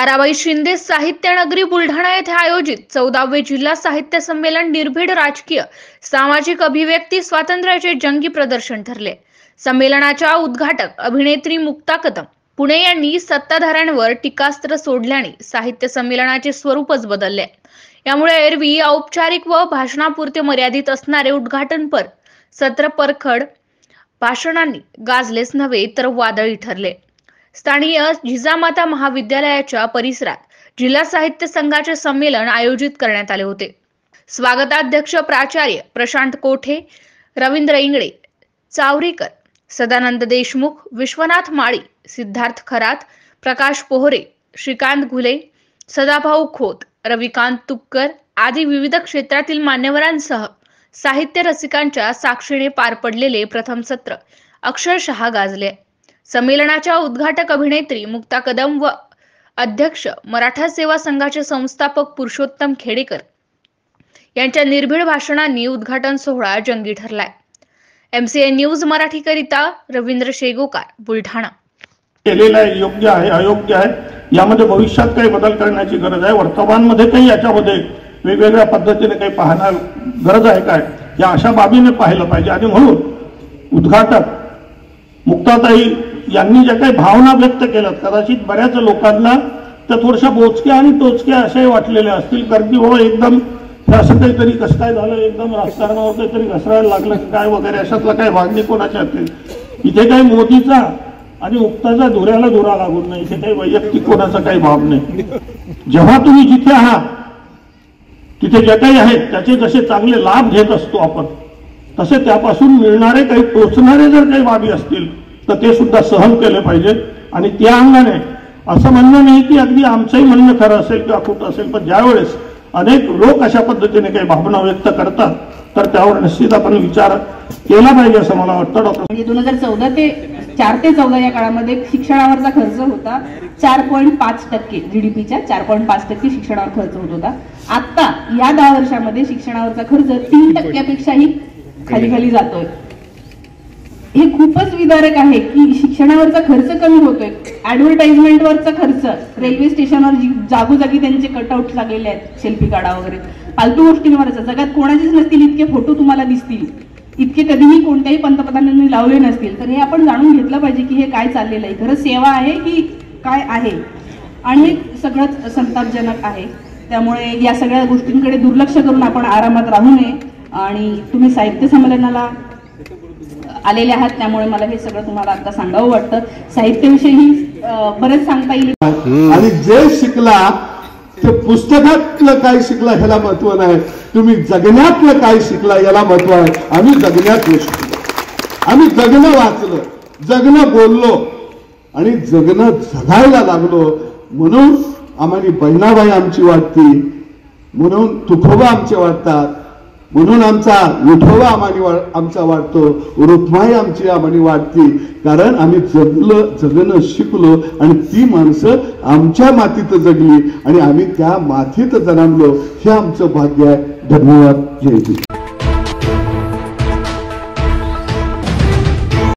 ताराबाई शिंदे साहित्य नगरी बुलढाणा येथे आयोजित 14वे जिल्हा साहित्य संमेलन निर्भीड राजकीय सामाजिक अभिव्यक्ती स्वातंत्र्याचे जंगी प्रदर्शन ठरले। संमेलनाच्या उद्घाटक अभिनेत्री मुक्ता कदम पुणे यांनी सत्ताधाऱ्यांवर टीकास्त्र सोडल्याने साहित्य संमेलनाचे स्वरूपच बदलले। यामुळे एरवी औपचारिक व भाषणापुरते मर्यादित असणारे उद्घाटनपर सत्र परखड भाषणांनी गाजलेच नव्हे तर वादळी ठरले। स्थानीय जिजामाता महाविद्यालयाच्या परिसरात जिल्हा साहित्य संघाचे संमेलन आयोजित करण्यात आले होते। स्वागताध्यक्ष प्राचार्य प्रशांत कोठे, रवींद्र इंगळे, चावरीकर, सदानंद देशमुख, विश्वनाथ माळी, सिद्धार्थ खरात, प्रकाश पोहरे, श्रीकांत घुले, सदाभाऊ खोत, रविकांत तुपकर आदी विविध क्षेत्रातील मान्यवरांसह साहित्य रसिकांच्या साक्षीने पार पडलेले प्रथम सत्र अक्षरशः गाजले। संमेलनाच्या उद्घाटक अभिनेत्री मुक्ता कदम व अध्यक्ष मराठा सेवा संघाचे संस्थापक पुरुषोत्तम खेडेकर यांच्या निर्भीड भाषणांनी उद्घाटन सोहळा जंगी ठरलाय। MCA न्यूज मराठी करिता रवींद्र शेगोकार, बुलढाणा। केलेला योग्य आहे अयोग्य आहे यामध्ये भविष्यात काही बदल करण्याची गरज आहे। वर्तमानमध्ये काही याच्यामध्ये वेगवेगळ्या पद्धतीने काही पाहणार गरज आहे काय या अशा बाबीने पाहिलं पाहिजे। आणि म्हणून उद्घाटक मुक्ताताई यांनी ज्या काही भावना व्यक्त केल्या कदाचित बऱ्याच लोकांना त्या थोड्याशा बोचक्या आणि टोचक्या अशाही वाटलेल्या असतील, कारण की हो एकदम असं काहीतरी कसं काय झालं, एकदम राजकारणावर काहीतरी घसरायला लागलं काय वगैरे अशातला काही मागणी कोणाच्या असतील। इथे काही मोदीचा आणि मुक्ताचा धुऱ्याला धुरा लागून नाही, इथे काही वैयक्तिक कोणाचा काही भाव नाही। जेव्हा तुम्ही जिथे आहात तिथे जे काही आहेत त्याचे जसे चांगले लाभ घेत असतो आपण, तसे त्यापासून मिळणारे काही टोचणारे जर काही बाबी असतील तर ते सुद्धा सहन केले पाहिजे। आणि त्या अंगाने असं म्हणणं नाही की अगदी आमचंही म्हणणं खरं असेल किंवा खोटं असेल, पण ज्यावेळेस अनेक लोक अशा पद्धतीने काही भावना व्यक्त करतात तर त्यावर निश्चित आपण विचार केला पाहिजे असं मला वाटतं। म्हणजे 2014 ते 4 ते 14 या काळामध्ये शिक्षणावरचा खर्च होता 4.5% GDPच्या 4.5% शिक्षणावर खर्च होत होता। आता या 10 वर्षामध्ये शिक्षणावरचा खर्च 3%पेक्षाही खाली जातोय। हे खूपच विदारक आहे की शिक्षणावरचा खर्च कमी होतोय। ऍडव्हर्टाइजमेंटवरचा खर्च, रेल्वे स्टेशनवर जागोजागी त्यांचे कटआउट लागलेले आहेत, सेल्फी काढा वगैरे, फालतू गोष्टींवरचा जगात कोणाचेच नसतील इतके फोटो तुम्हाला दिसतील, इतके कधीही कोणत्याही पंतप्रधानांनी लावले नसतील। तर हे आपण जाणून घेतलं पाहिजे की हे काय चाललेलं आहे, खरं सेवा आहे की काय आहे, आणि हे सगळंच संतापजनक आहे। त्यामुळे या सगळ्या गोष्टींकडे दुर्लक्ष करून आपण आरामात राहू नये। आणि तुम्ही साहित्य संमेलनाला आलेले आहात त्यामुळे मला हे सगळं तुम्हाला आता सांगावं वाटतं। साहित्याविषयी बरेच सांगता येईल। आणि जे शिकला ते पुस्तकातलं काय शिकला ह्याला महत्व नाही, तुम्ही जगण्यातलं काय शिकला याला महत्व आहे। आम्ही जगण्यातलं शिकलो, आम्ही जगणं वाचलं, जगणं बोललो आणि जगणं जगायला लागलो। म्हणून आम्हाला बहिणाबाई आमची वाटती, म्हणून तुकोबा आमचे वाटतात, म्हणून आमचा विठोबा आमचा वाटतो, रुक्माई आमची आम्हाला वाटती, कारण आम्ही जगणं शिकलो आणि ती माणसं आमच्या मातीत जगली आणि आम्ही त्या मातीत जन्मलो। हे आमचं भाग्य आहे। धन्यवाद। जय हिंद।